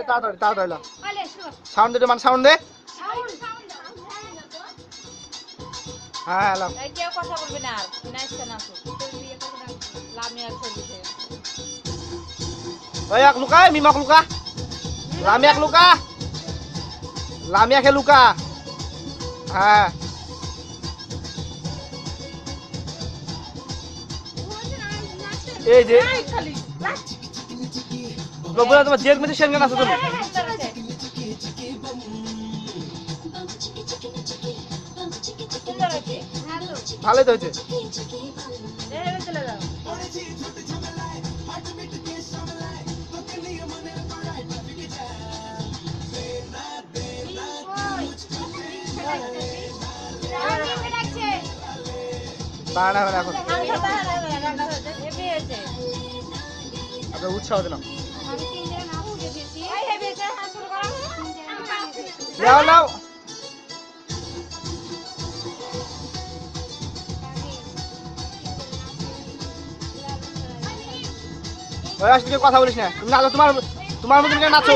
তাড়াতাড়ি তাড়াতাড়ি সাউন্ড দে মানে সাউন্ড দে হ্যাঁ হ্যালো কেউ কথা বলবে না আর নাইছে না লামিয়া ছবিতে ওই এক লুকা মিমক লুকা লামিয়াক লুকা লামিয়াকে লুকা হ্যাঁ এই যে বগুড়া তোমার জেগ মেতে সেন গান আছে তুমি ভালোই তো হয়েছে বাড়া হবে এখন আপনার উৎসাহ দিলাম নাও নাও ওই আসলে কথা বলিস না তুমি নাচো তোমার মতন নাচো